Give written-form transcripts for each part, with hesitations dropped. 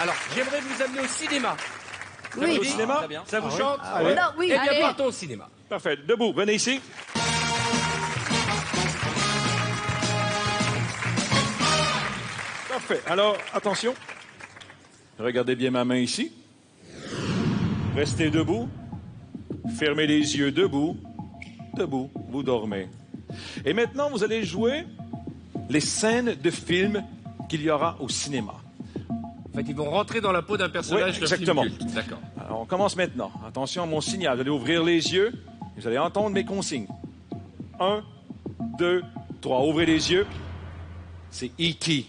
Alors, j'aimerais vous amener au cinéma. Oui. Au cinéma? Très bien. Ça vous chante oui. Non, oui, Eh bien, allez. partons au cinéma. Parfait. Debout, venez ici. Parfait. Alors, attention. Regardez bien ma main ici. Restez debout. Fermez les yeux debout. Debout, vous dormez. Et maintenant, vous allez jouer les scènes de films qu'il y aura au cinéma. En fait, ils vont rentrer dans la peau d'un personnage Oui, de film exactement. culte. D'accord. Alors, on commence maintenant. Attention à mon signal. Vous allez ouvrir les yeux. Vous allez entendre mes consignes. 1, 2, 3. Ouvrez les yeux. C'est E.T.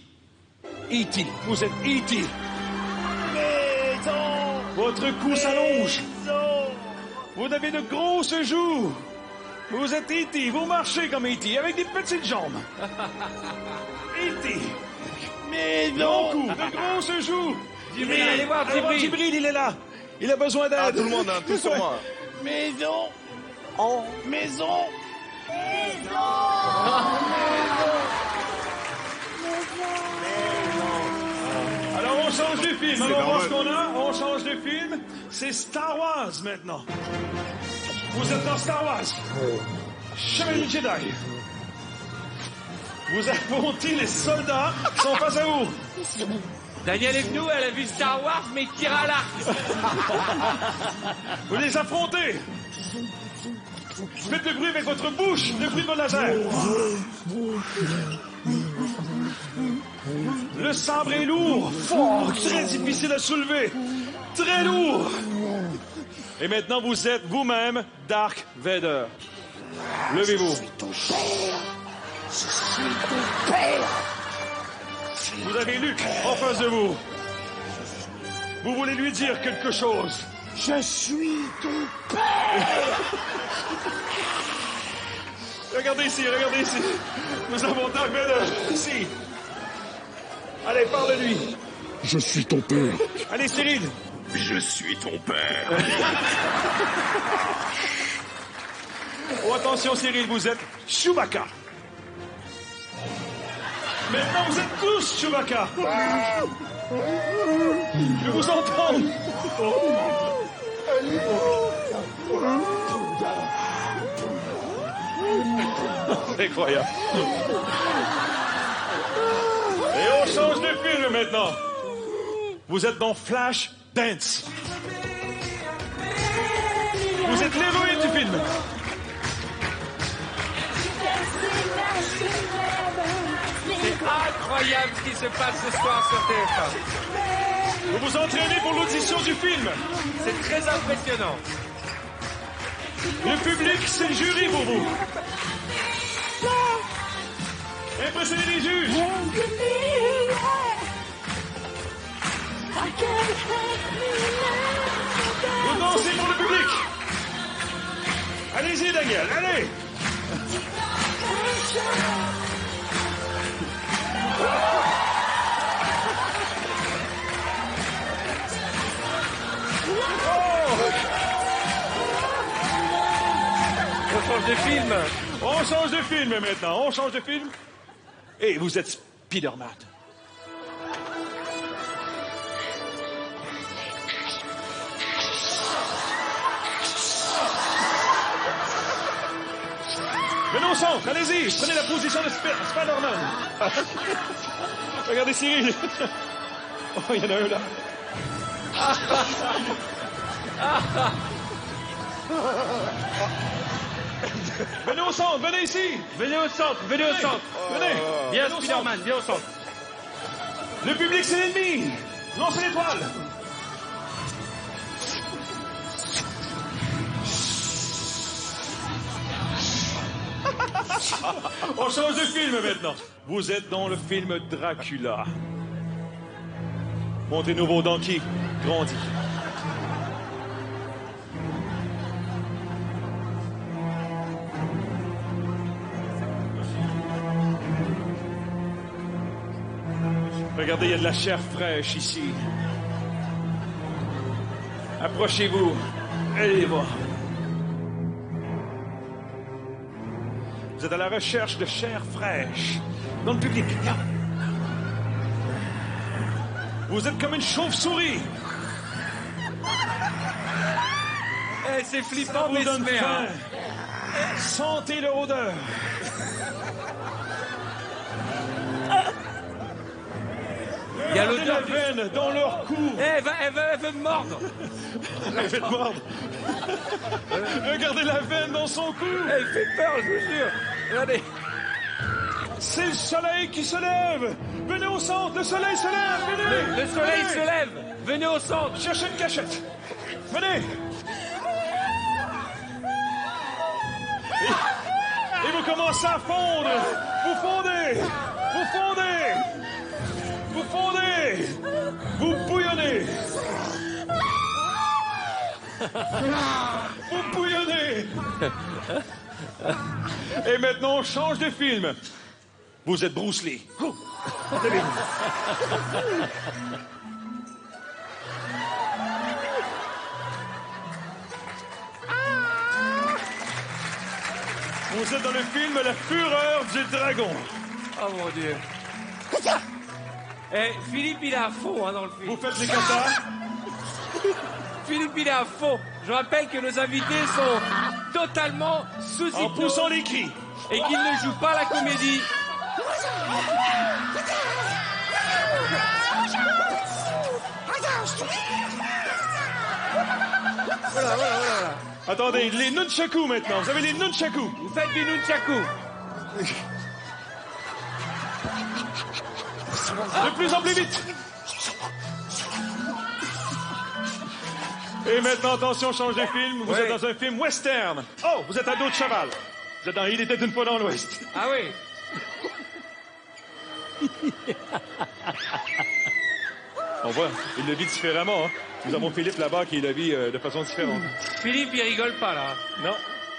E.T. Vous êtes E.T. Votre cou s'allonge. Vous avez de grosses joues. Vous êtes E.T. Vous marchez comme E.T. avec des petites jambes. E.T. Mais Long cou, de grosses joues. Djibril, allez voir Djibril. Djibril, il est là. Il a besoin d'aide. Ah, tout le monde, hein, tout sur moi. Maison. En maison. Alors, on change de film. Alors, on voit ce qu'on a. On change de film. C'est Star Wars, maintenant. Vous êtes dans Star Wars. Chevalier Jedi. Vous affrontez les soldats qui sont face à vous. Daniel Evenou, elle a vu Star Wars, mais il tire à l'arc. Vous les affrontez. Faites le bruit avec votre bouche, le bruit de mon laser. Le sabre est lourd, fort, très difficile à soulever. Très lourd. Et maintenant, vous êtes vous-même Dark Vader. Levez-vous. Je suis ton père. Je suis ton père. Vous avez Luke en face de vous. Vous voulez lui dire quelque chose. Je suis ton père. Regardez ici, regardez ici. Nous avons Dark Vader ici. Allez, parle-lui. Je suis ton père. Allez, Cyril. Je suis ton père. Oh, attention, Cyril, vous êtes Chewbacca. Maintenant, vous êtes tous Chewbacca. Je vous entends. C'est incroyable. Et on change de film maintenant. Vous êtes dans Flash Dance. Vous êtes l'héroïne du film. C'est incroyable ce qui se passe ce soir sur TF1. Vous vous entraînez pour l'audition du film. C'est très impressionnant. Le public, c'est le jury pour vous. Impressionnez les juges. Vous dansez pour le public. Allez-y, Daniel, allez. On change de film. On change de film maintenant, on change de film. Et vous êtes Spider-Man. Venez au centre, allez-y, prenez la position de Spider-Man. Regardez Cyril. Oh, il y en a un là. Venez au centre, venez ici. Venez au centre, venez au centre. Venez. Viens Venez au Spider-Man, viens au centre. centre. Le public, c'est l'ennemi. Lancez l'étoile. On change de film maintenant. Vous êtes dans le film Dracula. Montrez-nous vos dents qui grandit. Regardez, il y a de la chair fraîche ici. Approchez-vous. Allez voir. Vous êtes à la recherche de chair fraîche dans le public. Viens. Vous êtes comme une chauve-souris. Eh, c'est flippant, Vous mais donne Mesmer, hein. faim. Sentez leur odeur. Il y a Regardez la l'odeur du... veine dans leur cou. Eh, elle veut me mordre. Elle fait mordre. Regardez la veine dans son cou. Elle fait peur, je vous jure. Regardez. C'est le soleil qui se lève. Venez au centre, le soleil se lève. Venez. Le soleil Venez. se lève. Venez au centre. Cherchez une cachette. Venez. Et vous commencez à fondre. Vous fondez. Vous fondez. Vous fondez. Vous bouillonnez. Vous bouillonnez. Et maintenant, on change de film. Vous êtes Bruce Lee. Vous êtes dans le film La Fureur du Dragon. Oh mon Dieu. Eh, Philippe, il est à fond hein, dans le film. Vous faites des katas. Philippe, il est à fond. Je rappelle que nos invités sont totalement sous En hypnose poussant les cris. et qu'ils ne jouent pas la comédie. Voilà. Attendez, les nunchakus maintenant. Vous avez les nunchakus. Vous faites du nunchaku. De plus en plus vite. Et maintenant, attention, change de film. Vous Ouais. êtes dans un film western. Oh, vous êtes à dos de cheval. Vous êtes dans Il était une fois dans l'Ouest. Ah oui. On voit, il le vit différemment. Hein. Nous avons Philippe là-bas qui le vit de façon différente. Philippe, il rigole pas là. Non?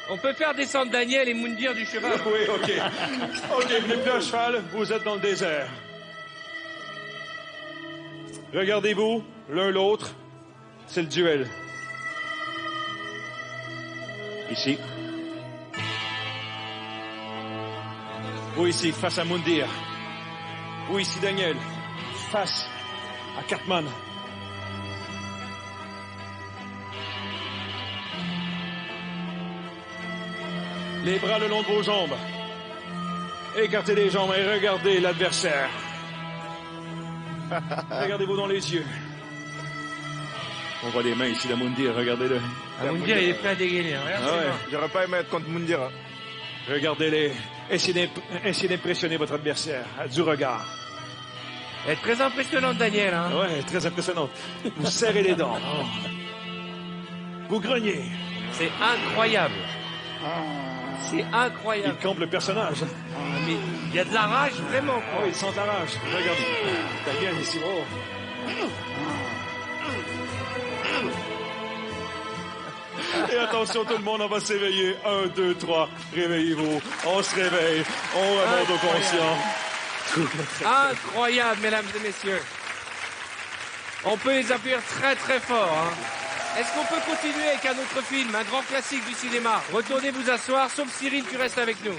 On peut faire descendre Daniel et Moundir du cheval. Oui, OK. OK, vous n'êtes plus à cheval, vous êtes dans le désert. Regardez-vous, l'un l'autre. C'est le duel. Ici. Vous ici, face à Moundir. Vous ici, Daniel. Face à Cartman. Les bras le long de vos jambes. Écartez les jambes et regardez l'adversaire. Regardez-vous dans les yeux. On voit les mains ici de Moundir, regardez-le. Ah, Moundir, il est prêt à dégainer. Regarde, Ah ouais. J'aurais pas aimé être contre Moundir. Regardez-les. Essayez d'impressionner votre adversaire du regard. elle est très impressionnante, Daniel. Hein. Ouais, très impressionnant. Vous serrez les dents. Vous grognez. C'est incroyable. C'est Il incroyable. campe le personnage. Mais il y a de la rage, vraiment. Oh, Quoi. il sent la rage. Regardez. Daniel ici. Oh. Et attention tout le monde, on va s'éveiller. 1, 2, 3. Réveillez-vous. On se réveille. On remonte au conscient. Incroyable, mesdames et messieurs. On peut les appuyer très très fort. Hein. Est-ce qu'on peut continuer avec un autre film, un grand classique du cinéma? Retournez vous asseoir, sauf Cyril, tu restes avec nous.